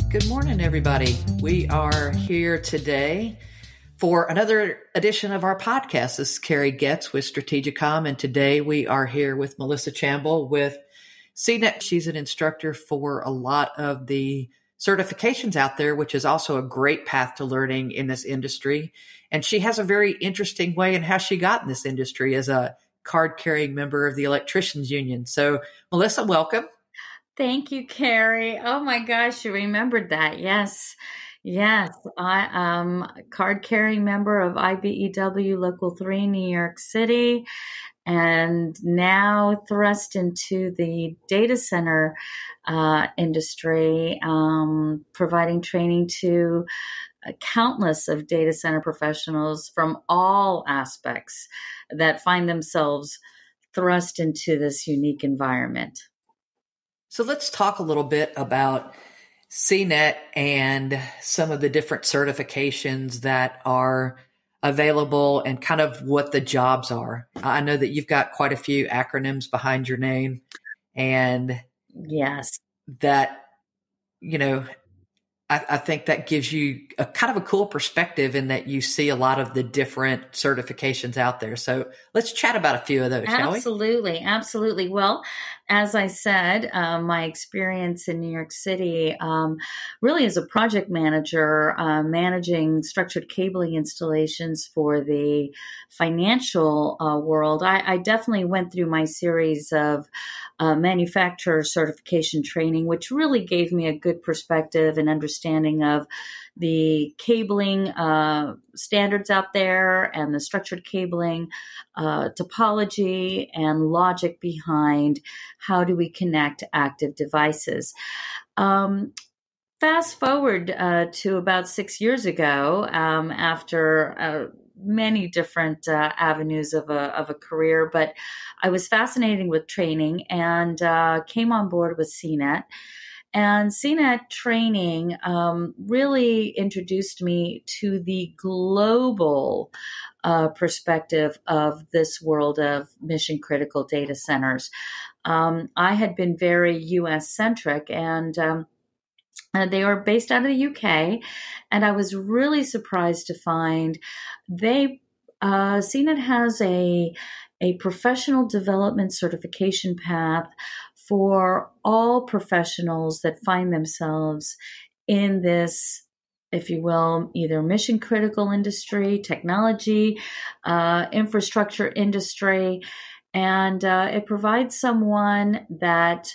Good morning, everybody. We are here today for another edition of our podcast. This is Carrie Getz with Strategicom, and today we are here with Melissa Chambal with Cnet. She's an instructor for a lot of the certifications out there, which is also a great path to learning in this industry. And she has a very interesting way in how she got in this industry as a card-carrying member of the Electricians Union. So, Melissa, welcome. Thank you, Carrie. Oh my gosh, you remembered that. Yes. I am a card-carrying member of IBEW Local 3 New York City, and now thrust into the data center industry, providing training to countless of data center professionals from all aspects that find themselves thrust into this unique environment. So let's talk a little bit about Cnet and some of the different certifications that are available and kind of what the jobs are. I know that you've got quite a few acronyms behind your name, and yes, that, I think that gives you a kind of a cool perspective in that you see a lot of the different certifications out there. So let's chat about a few of those, shall we? Absolutely. Well, as I said, my experience in New York City really as a project manager, managing structured cabling installations for the financial world, I definitely went through my series of manufacturer certification training, which really gave me a good perspective and understanding of the cabling standards out there and the structured cabling topology and logic behind how do we connect active devices. Fast forward to about 6 years ago, after many different avenues of a career, but I was fascinated with training and came on board with Cnet. And Cnet-Training really introduced me to the global perspective of this world of mission critical data centers. I had been very US centric, and they are based out of the UK, and I was really surprised to find Cnet has a professional development certification path for all professionals that find themselves in this, if you will, either mission critical industry, technology, infrastructure industry, and it provides someone that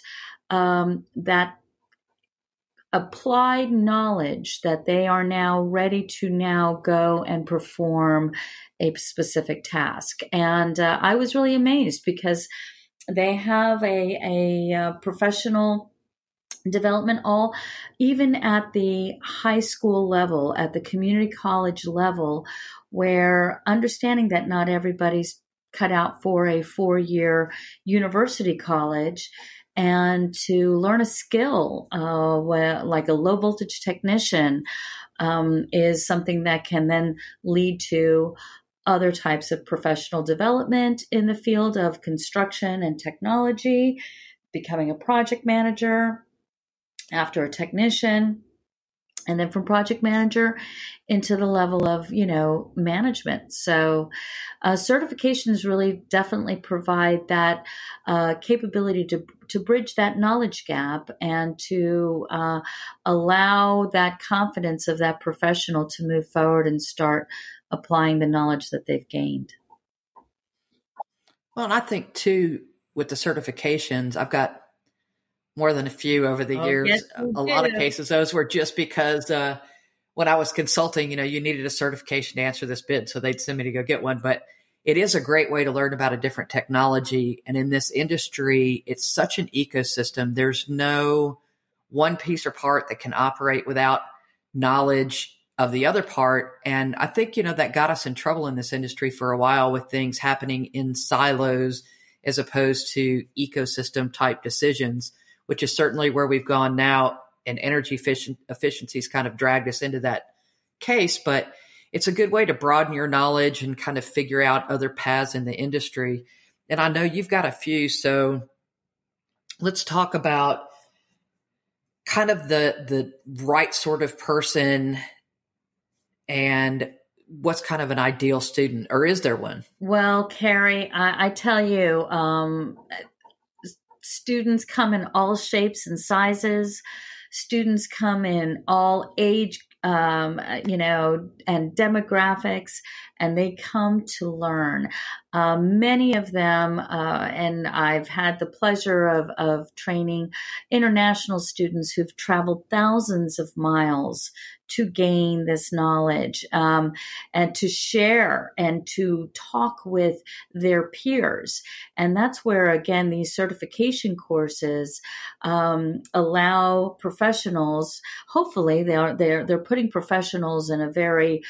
applied knowledge that they are now ready to now go and perform a specific task. And I was really amazed because they have a professional development, all even at the high school level, at the community college level, where understanding that not everybody's cut out for a 4-year university college, and to learn a skill like a low voltage technician is something that can then lead to other types of professional development in the field of construction and technology, becoming a project manager, after a technician, and then from project manager into the level of, management. So certifications really definitely provide that capability to bridge that knowledge gap and to allow that confidence of that professional to move forward and start applying the knowledge that they've gained. Well, and I think too, with the certifications, I've got more than a few over the years. Yes, a lot of cases, those were just because when I was consulting, you needed a certification to answer this bid, so they'd send me to go get one. But it is a great way to learn about a different technology. And in this industry, it's such an ecosystem. There's no one piece or part that can operate without knowledge of the other part. And I think, that got us in trouble in this industry for a while with things happening in silos as opposed to ecosystem type decisions, which is certainly where we've gone now. And energy efficiency's kind of dragged us into that case, but it's a good way to broaden your knowledge and kind of figure out other paths in the industry. And I know you've got a few, so let's talk about kind of the right sort of person, and what's kind of an ideal student, or is there one? Well, Carrie, I tell you, students come in all shapes and sizes. Students come in all age, and demographics, and they come to learn. Many of them, and I've had the pleasure of training international students who've traveled thousands of miles to gain this knowledge, and to share and to talk with their peers. And that's where, again, these certification courses allow professionals. Hopefully, they're putting professionals in a very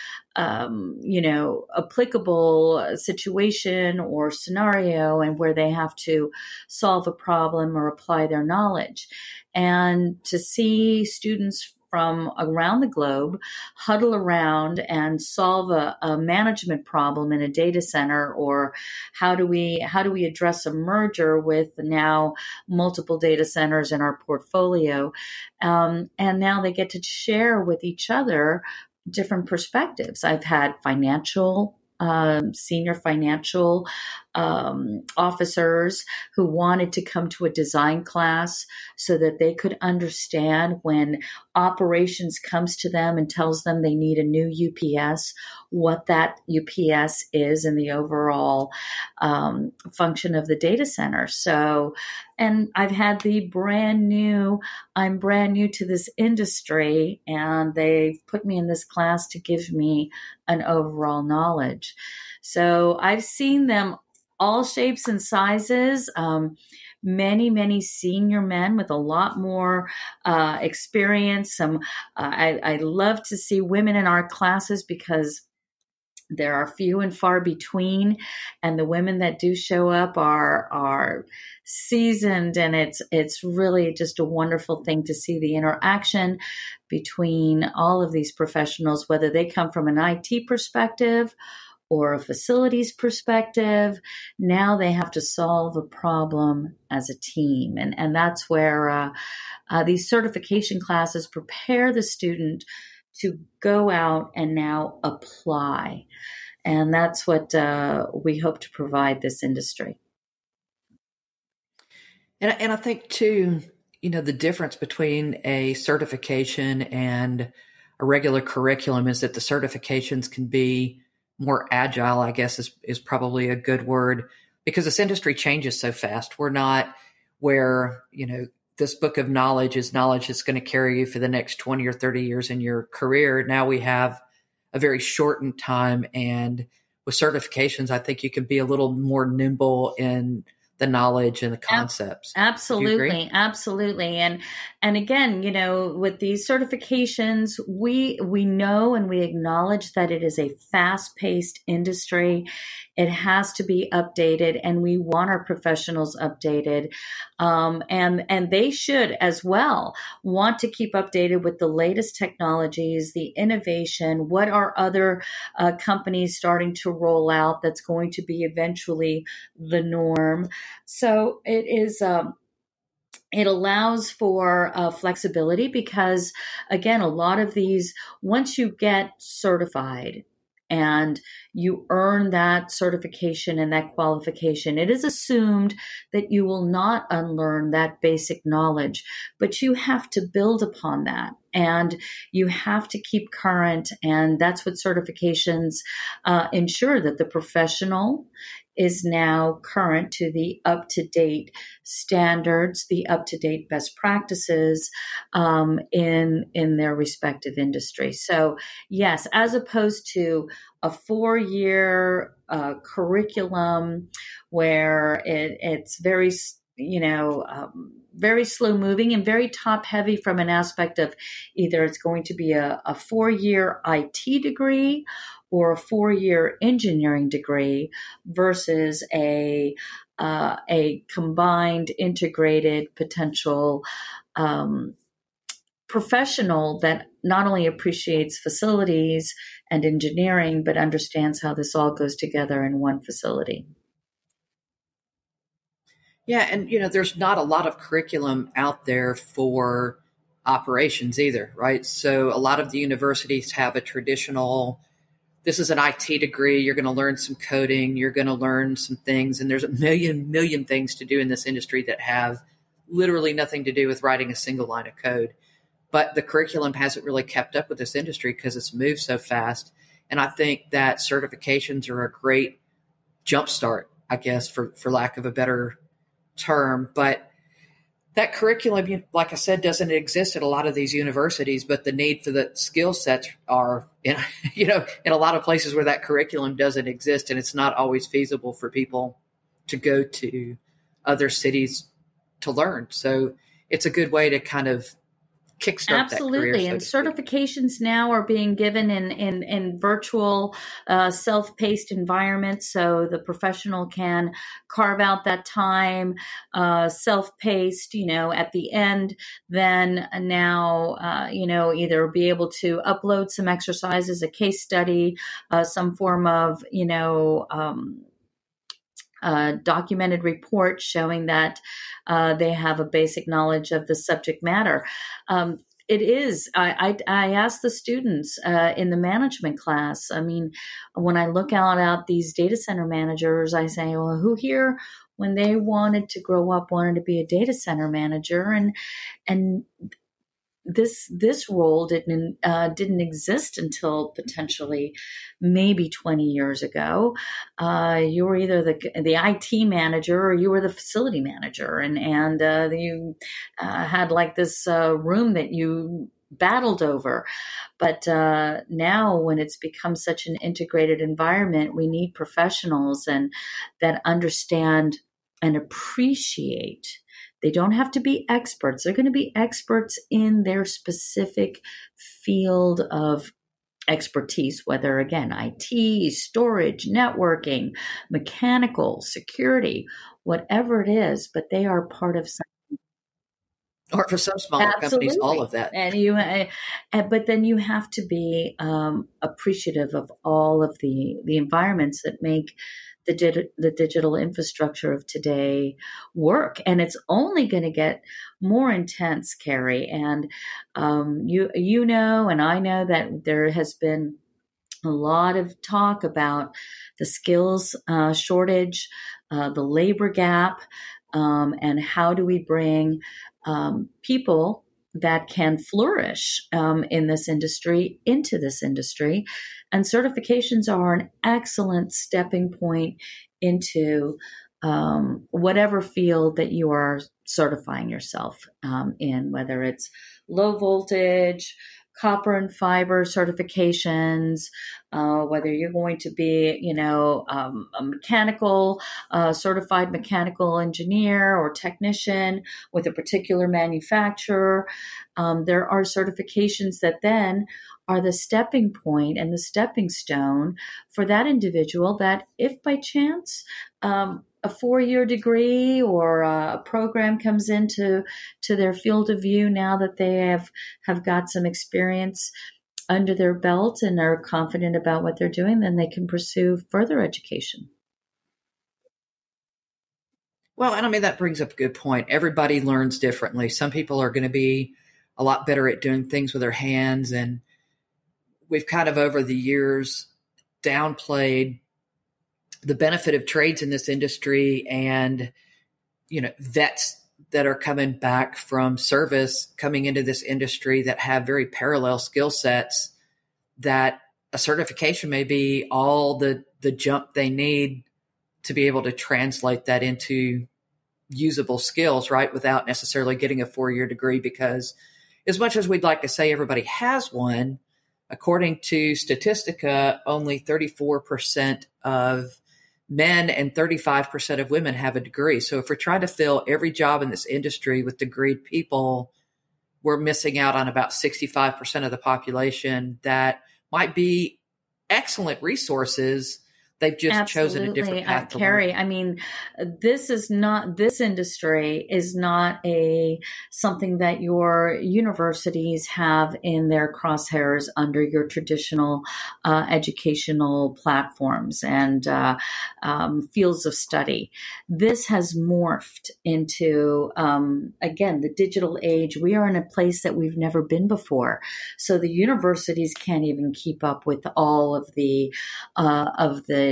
applicable situation or scenario, and where they have to solve a problem or apply their knowledge. And to see students from around the globe huddle around and solve a management problem in a data center, or how do we address a merger with now multiple data centers in our portfolio, and now they get to share with each other different perspectives. I've had senior financial officers who wanted to come to a design class so that they could understand when operations comes to them and tells them they need a new UPS, what that UPS is in the overall function of the data center. So, and I've had I'm brand new to this industry, and they've put me in this class to give me an overall knowledge. So I've seen them all shapes and sizes. Many senior men with a lot more experience. I love to see women in our classes because there are few and far between, and the women that do show up are seasoned, and it's really just a wonderful thing to see the interaction between all of these professionals, whether they come from an IT perspective or a facilities perspective. Now they have to solve a problem as a team. And that's where these certification classes prepare the student to go out and now apply. And that's what we hope to provide this industry. And I think too, the difference between a certification and a regular curriculum is that the certifications can be more agile, I guess is probably a good word, because this industry changes so fast. We're not where, this book of knowledge is knowledge that's going to carry you for the next 20 or 30 years in your career. Now we have a very shortened time, and with certifications, I think you can be a little more nimble in the knowledge and the concepts. Absolutely. And again, with these certifications, we know and we acknowledge that it is a fast-paced industry. It has to be updated, and we want our professionals updated. And they should as well want to keep updated with the latest technologies, the innovation, what are other companies starting to roll out that's going to be eventually the norm. So it is, it allows for flexibility because, again, a lot of these, once you get certified and you earn that certification and that qualification, it is assumed that you will not unlearn that basic knowledge, but you have to build upon that. And you have to keep current. And that's what certifications ensure, that the professional is now current to the up-to-date standards, the up-to-date best practices in their respective industry. So yes, as opposed to a 4-year curriculum where it's very, very slow moving and very top heavy from an aspect of either it's going to be a 4-year IT degree or a 4-year engineering degree versus a combined, integrated potential professional that not only appreciates facilities and engineering, but understands how this all goes together in one facility. Yeah, and there's not a lot of curriculum out there for operations either, right? So a lot of the universities have a traditional, this is an IT degree, you're going to learn some coding, you're going to learn some things, and there's a million things to do in this industry that have literally nothing to do with writing a single line of code. But the curriculum hasn't really kept up with this industry because it's moved so fast. And I think that certifications are a great jumpstart, I guess, for lack of a better term. But that curriculum, like I said, doesn't exist at a lot of these universities, but the need for the skill sets are, in a lot of places where that curriculum doesn't exist, and it's not always feasible for people to go to other cities to learn. So it's a good way to kind of kickstart Absolutely. that career. And certifications now are being given in virtual self-paced environments. So the professional can carve out that time, self-paced, at the end, then now, either be able to upload some exercises, a case study, some form of, documented report showing that they have a basic knowledge of the subject matter. It is. I ask the students in the management class. I mean, when I look out these data center managers, I say, well, who here, when they wanted to grow up, wanted to be a data center manager, and this role didn't exist until potentially maybe 20 years ago. You were either the IT manager or you were the facility manager, and you had like this room that you battled over. But now, when it's become such an integrated environment, we need professionals and that understand and appreciate. They don't have to be experts. They're going to be experts in their specific field of expertise, whether, again, IT, storage, networking, mechanical, security, whatever it is, but they are part of something. Or for some smaller companies, all of that. But then you have to be appreciative of all of the environments that make the digital infrastructure of today work. And it's only going to get more intense, Carrie. And and I know that there has been a lot of talk about the skills shortage, the labor gap, and how do we bring people that can flourish in this industry into this industry. And certifications are an excellent stepping point into whatever field that you are certifying yourself in, whether it's low voltage, copper and fiber certifications, whether you're going to be, a mechanical, certified mechanical engineer or technician with a particular manufacturer. There are certifications that then are the stepping point and the stepping stone for that individual that if by chance a 4-year degree or a program comes into their field of view now that they have got some experience under their belt and are confident about what they're doing, then they can pursue further education. Well, and I mean, that brings up a good point. Everybody learns differently. Some people are going to be a lot better at doing things with their hands. And we've kind of over the years downplayed the benefit of trades in this industry, and, vets that are coming back from service, coming into this industry that have very parallel skill sets, that a certification may be all the jump they need to be able to translate that into usable skills, right? Without necessarily getting a 4-year degree, because as much as we'd like to say everybody has one, according to Statistica, only 34% of men and 35% of women have a degree. So if we're trying to fill every job in this industry with degreed people, we're missing out on about 65% of the population that might be excellent resources They've just chosen a Absolutely. different path to Carrie, learning. I mean, this industry is not something that your universities have in their crosshairs under your traditional educational platforms and fields of study. This has morphed into, again, the digital age. We are in a place that we've never been before. So the universities can't even keep up with all of the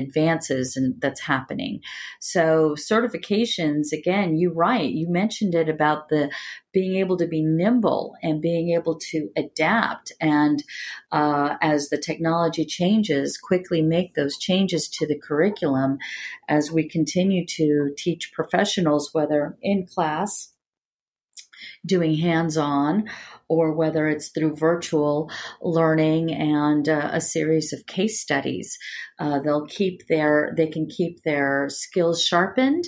advances and that's happening. So certifications, again, you're right. You mentioned it about the being able to be nimble and being able to adapt. And as the technology changes, quickly make those changes to the curriculum as we continue to teach professionals, whether in class, doing hands-on, or whether it's through virtual learning and a series of case studies. They can keep their skills sharpened,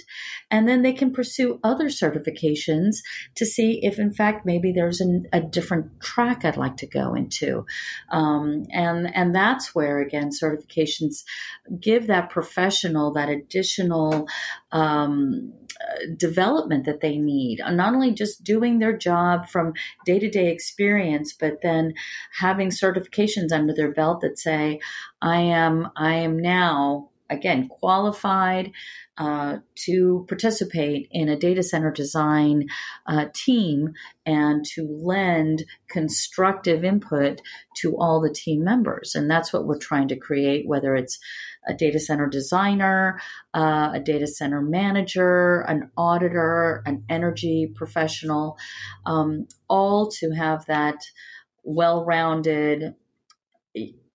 and then they can pursue other certifications to see if, in fact, maybe there's a different track I'd like to go into. And that's where, again, certifications give that professional that additional development that they need, not only just doing their job from day-to-day experience, but then having certifications under their belt that say, I am now, again, qualified to participate in a data center design team and to lend constructive input to all the team members. And that's what we're trying to create, whether it's a data center designer, a data center manager, an auditor, an energy professional, all to have that well-rounded,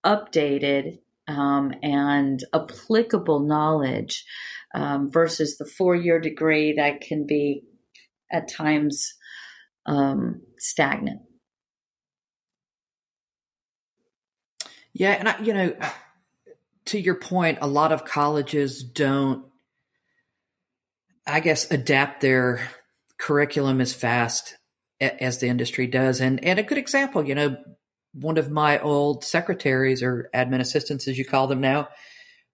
updated, and applicable knowledge versus the 4-year degree that can be at times stagnant. Yeah, and to your point, a lot of colleges don't, I guess, adapt their curriculum as fast as the industry does. And a good example, one of my old secretaries or admin assistants, as you call them now,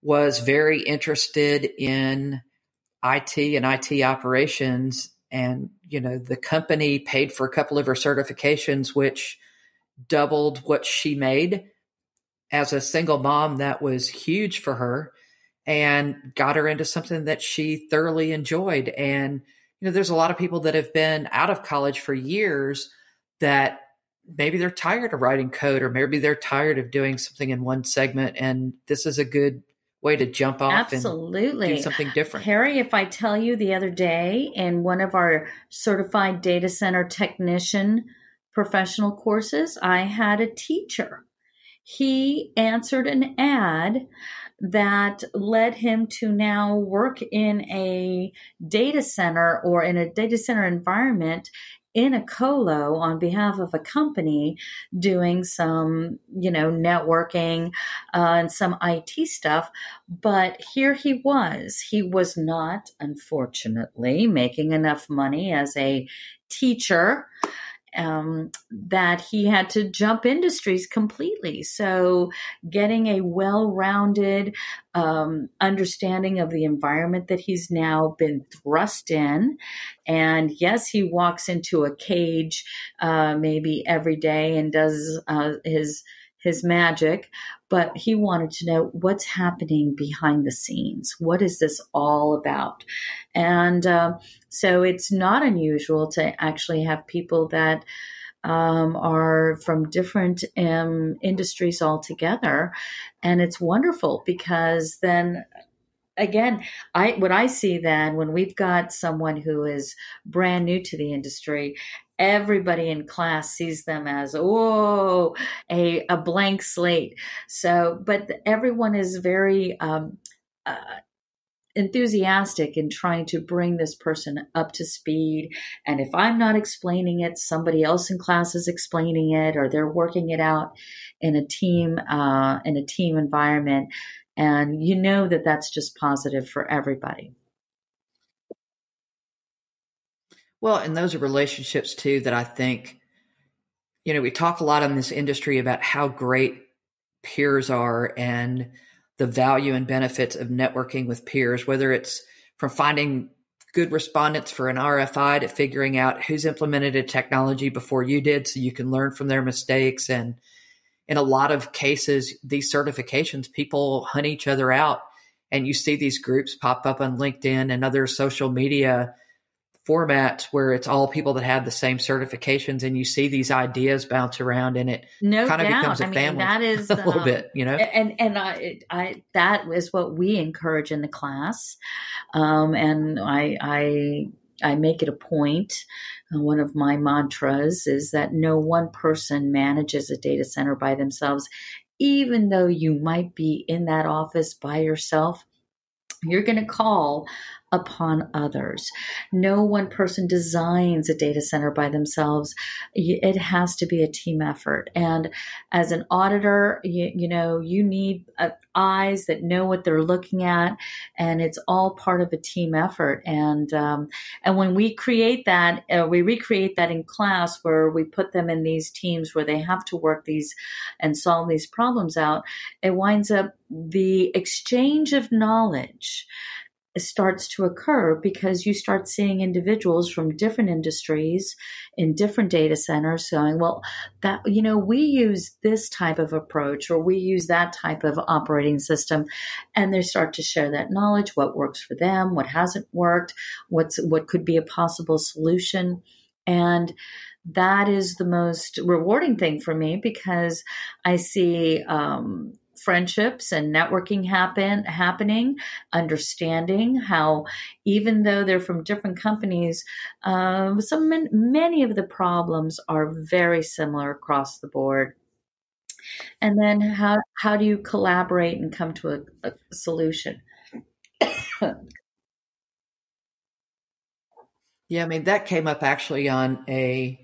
was very interested in IT and IT operations. And, the company paid for a couple of her certifications, which doubled what she made. As a single mom, that was huge for her and got her into something that she thoroughly enjoyed. And, there's a lot of people that have been out of college for years that maybe they're tired of writing code, or maybe they're tired of doing something in one segment. And this is a good way to jump off Absolutely. and do something different. Harry, if I tell you the other day in one of our certified data center technician professional courses, I had a teacher. He answered an ad that led him to now work in a data center or in a data center environment in a colo on behalf of a company doing some, networking and some IT stuff. But here he was not, unfortunately, making enough money as a teacher that he had to jump industries completely. So getting a well-rounded understanding of the environment that he's now been thrust in. And yes, he walks into a cage maybe every day and does his magic, but he wanted to know what's happening behind the scenes. What is this all about? And so it's not unusual to actually have people that are from different industries altogether. And it's wonderful because then, again, what I see then when we've got someone who is brand new to the industry, everybody in class sees them as, a blank slate. So, but everyone is very enthusiastic in trying to bring this person up to speed. And if I'm not explaining it, somebody else in class is explaining it, or they're working it out in a team environment. And that's just positive for everybody. Well, and those are relationships too that I think, we talk a lot in this industry about how great peers are and the value and benefits of networking with peers, whether it's from finding good respondents for an RFI to figuring out who's implemented a technology before you did so you can learn from their mistakes. And in a lot of cases, these certifications, people hunt each other out, and you see these groups pop up on LinkedIn and other social media formats where it's all people that have the same certifications, and you see these ideas bounce around, and it kind of becomes a family. That is a little bit, and I that is what we encourage in the class. And I make it a point. One of my mantras is that no one person manages a data center by themselves. Even though you might be in that office by yourself, you're going to call upon others. No one person designs a data center by themselves. It has to be a team effort. And as an auditor, you need eyes that know what they're looking at, and it's all part of a team effort. And when we create that, we recreate that in class, where we put them in these teams where they have to work these and solve these problems out. It winds up the exchange of knowledge starts to occur, because you start seeing individuals from different industries in different data centers saying, well, that, we use this type of approach, or we use that type of operating system. And they start to share that knowledge, what works for them, what hasn't worked, what could be a possible solution. And that is the most rewarding thing for me, because I see, friendships and networking happening, understanding how, even though they're from different companies, many of the problems are very similar across the board. And then how do you collaborate and come to a solution? Yeah, that came up actually on a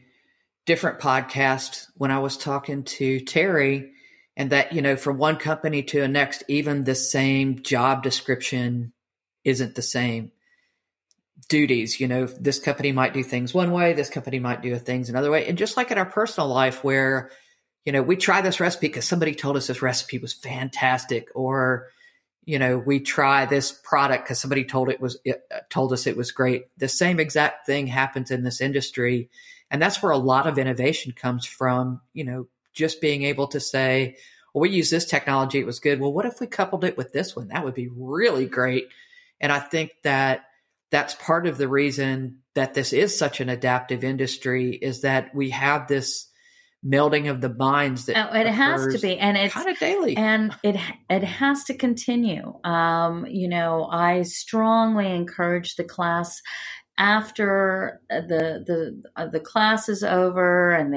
different podcast when I was talking to Terry. And that, from one company to the next, even the same job description isn't the same. Duties, this company might do things one way, this company might do things another way. And just like in our personal life where, we try this recipe because somebody told us this recipe was fantastic, or, we try this product because somebody told us it was great. The same exact thing happens in this industry. And that's where a lot of innovation comes from, just being able to say, well, we use this technology, it was good. Well, what if we coupled it with this one? That would be really great. And I think that that's part of the reason that this is such an adaptive industry, is that we have this melding of the minds that it has to be, and it's kind of daily, and it has to continue. I strongly encourage the class, after the class is over and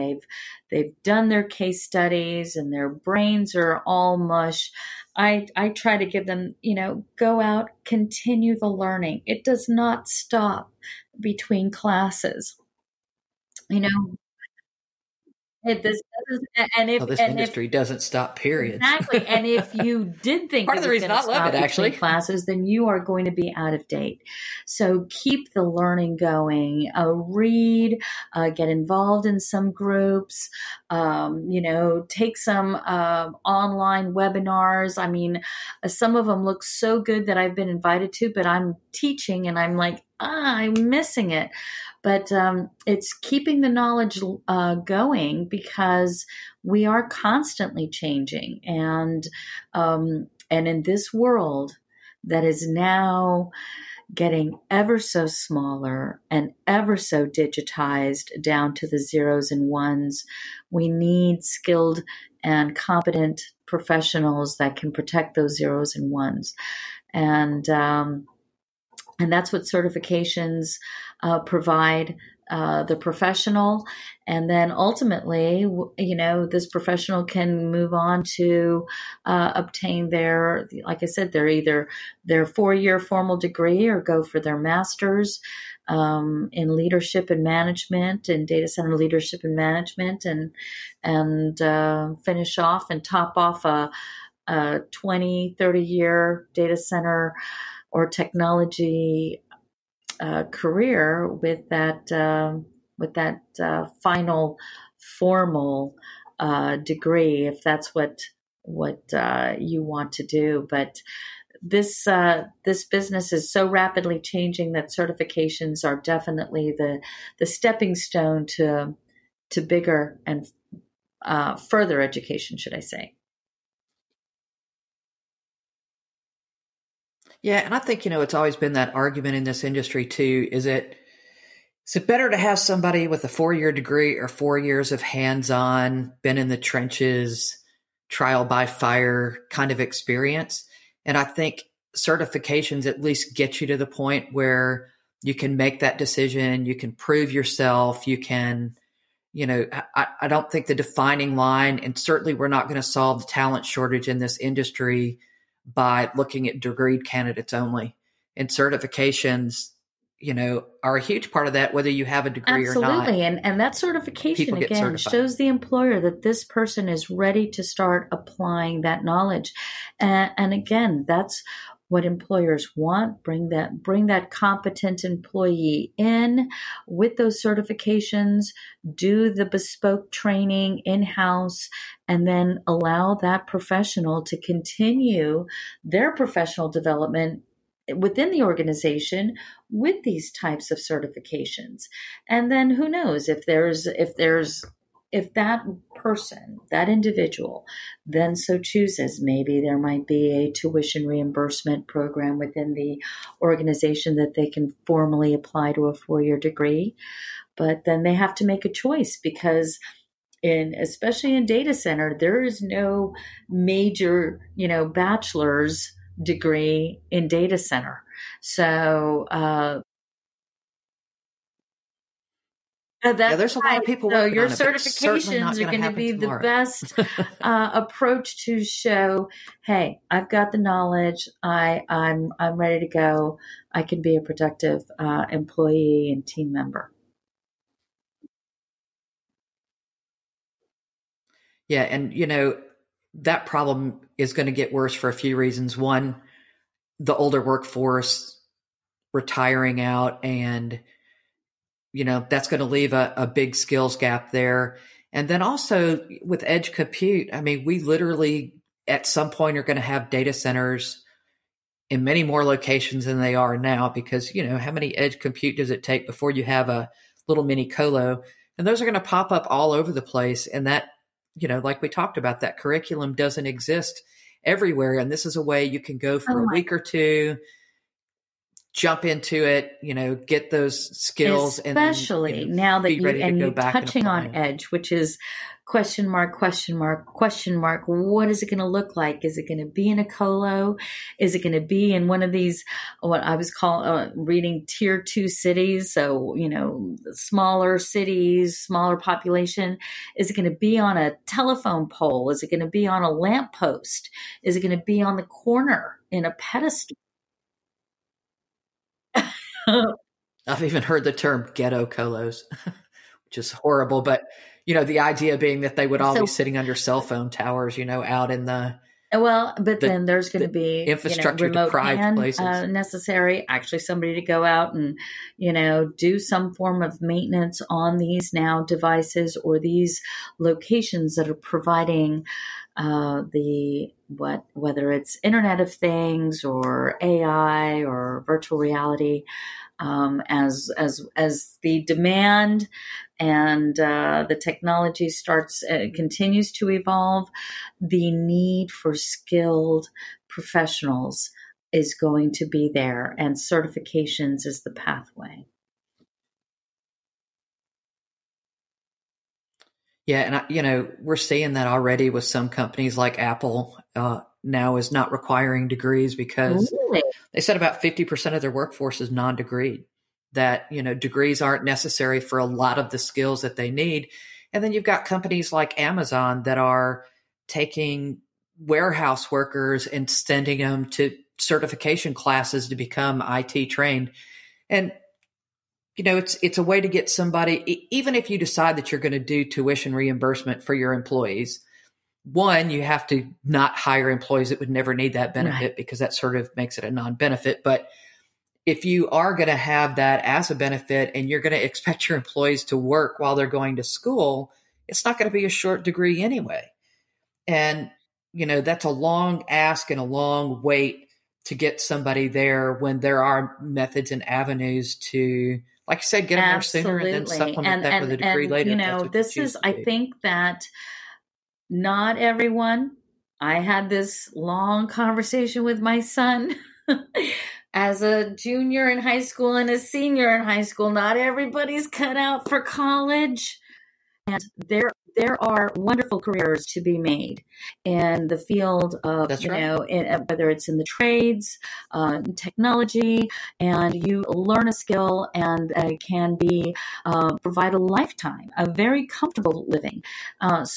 they've done their case studies and their brains are all mush, I try to give them, go out, continue the learning. It does not stop between classes. This industry doesn't stop, period. Exactly. And if you did think part of the reason I love it, actually, classes, then you are going to be out of date. So keep the learning going. Read, get involved in some groups. Take some online webinars. Some of them look so good that I've been invited to, but I'm teaching and I'm like, I'm missing it. But it's keeping the knowledge going, because we are constantly changing. And in this world that is now getting ever so smaller and ever so digitized down to the zeros and ones, we need skilled and competent professionals that can protect those zeros and ones. And that's what certifications provide the professional. And then ultimately, this professional can move on to obtain their, like I said, they're either their 4-year formal degree or go for their master's in leadership and management, and data center leadership and management, and finish off and top off a 20, 30-year data center or technology career with that final formal degree, if that's what you want to do. But this business is so rapidly changing that certifications are definitely the stepping stone to bigger and further education, should I say. Yeah. And I think, it's always been that argument in this industry too. Is it better to have somebody with a 4-year degree or 4 years of hands-on, been in the trenches, trial by fire kind of experience? And I think certifications at least get you to the point where you can make that decision. You can prove yourself. You can, I don't think the defining line, and certainly we're not going to solve the talent shortage in this industry by looking at degreed candidates only. And certifications, are a huge part of that, whether you have a degree or not. Absolutely. And that certification, again, shows the employer that this person is ready to start applying that knowledge. And again, that's what employers want. Bring that competent employee in with those certifications, do the bespoke training in-house, and then allow that professional to continue their professional development within the organization with these types of certifications. And then who knows if that person, that individual, then so chooses, maybe there might be a tuition reimbursement program within the organization that they can formally apply to a 4-year degree. But then they have to make a choice, because especially in data center, there is no major, bachelor's degree in data center. So there's a lot of people working your on it, certifications are going to be the best approach to show, hey, I've got the knowledge. I'm ready to go. I can be a productive employee and team member. Yeah, and that problem is going to get worse for a few reasons. One, the older workforce retiring out, and that's going to leave a big skills gap there. And then also with edge compute, I mean, we literally at some point are going to have data centers in many more locations than they are now, because, how many edge compute does it take before you have a little mini colo? And those are going to pop up all over the place. And that, like we talked about, that curriculum doesn't exist everywhere. And this is a way you can go for a week or two, jump into it, get those skills, especially and now that you're touching on edge, which is question mark. What is it going to look like? Is it going to be in a colo? Is it going to be in one of these, what I was reading tier 2 cities? So, smaller cities, smaller population. Is it going to be on a telephone pole? Is it going to be on a lamppost? Is it going to be on the corner in a pedestal? I've even heard the term ghetto colos, which is horrible. But, the idea being that they would all be sitting under cell phone towers, out in the... Well, but then there's going to be infrastructure remote deprived places necessary. Actually, somebody to go out and do some form of maintenance on these now devices or these locations that are providing whether it's Internet of Things or AI or virtual reality. As the demand and the technology continues to evolve, the need for skilled professionals is going to be there, and certifications is the pathway. Yeah, and we're seeing that already with some companies like Apple. Now is not requiring degrees because they said about 50% of their workforce is non-degreed, that, degrees aren't necessary for a lot of the skills that they need. And then you've got companies like Amazon that are taking warehouse workers and sending them to certification classes to become IT trained. And, it's a way to get somebody, even if you decide that you're going to do tuition reimbursement for your employees. One, you have to not hire employees that would never need that benefit, because that sort of makes it a non-benefit. But if you are going to have that as a benefit and you're going to expect your employees to work while they're going to school, it's not going to be a short degree anyway. And that's a long ask and a long wait to get somebody there when there are methods and avenues to, like I said, get them there sooner and then supplement that with a degree later. I think that not everyone, I had this long conversation with my son as a junior in high school and a senior in high school. Not everybody's cut out for college. And there are wonderful careers to be made in the field of, whether it's in the trades, technology, and you learn a skill and can provide a lifetime, a very comfortable living. And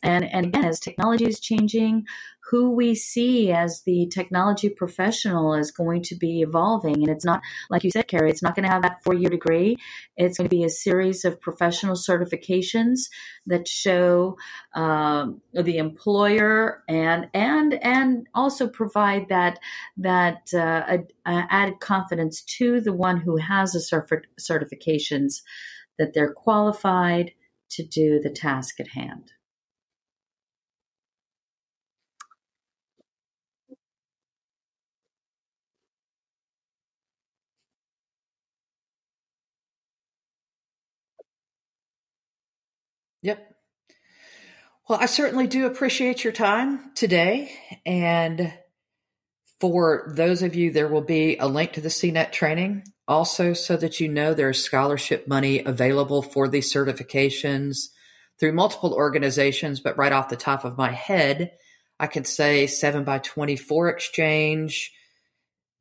again, as technology is changing, who we see as the technology professional is going to be evolving. And it's not, like you said, Carrie, it's not going to have that 4-year degree. It's going to be a series of professional certifications that show the employer and also provide that added confidence to the one who has the certifications that they're qualified to do the task at hand. Yep. Well, I certainly do appreciate your time today. And for those of you, there will be a link to the Cnet-Training also, so that there's scholarship money available for these certifications through multiple organizations. But right off the top of my head, I could say 7x24 Exchange.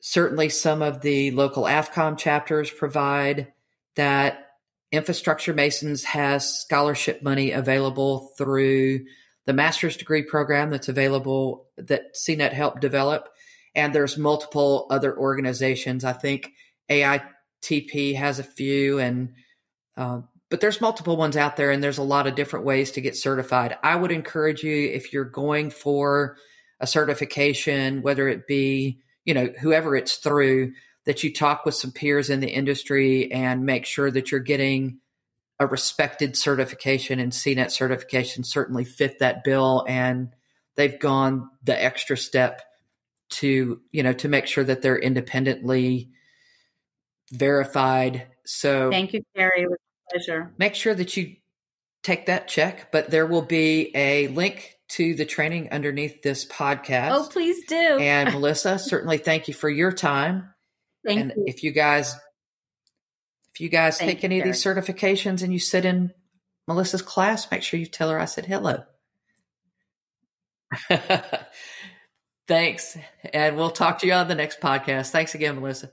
Certainly some of the local AFCOM chapters provide that. Infrastructure Masons has scholarship money available through the master's degree program that's available that CNET helped develop. And there's multiple other organizations. I think AITP has a few, but there's multiple ones out there, and there's a lot of different ways to get certified. I would encourage you, if you're going for a certification, whether it be, whoever it's through, that you talk with some peers in the industry and make sure that you're getting a respected certification, and CNET certification certainly fit that bill. And they've gone the extra step to make sure that they're independently verified. So thank you, Carrie. It was a pleasure. Make sure that you take that check, but there will be a link to the training underneath this podcast. Oh, please do. And Melissa, certainly thank you for your time. Thank you. If you guys take any of these certifications and you sit in Melissa's class, make sure you tell her I said hello. Thanks. And we'll talk to you on the next podcast. Thanks again, Melissa.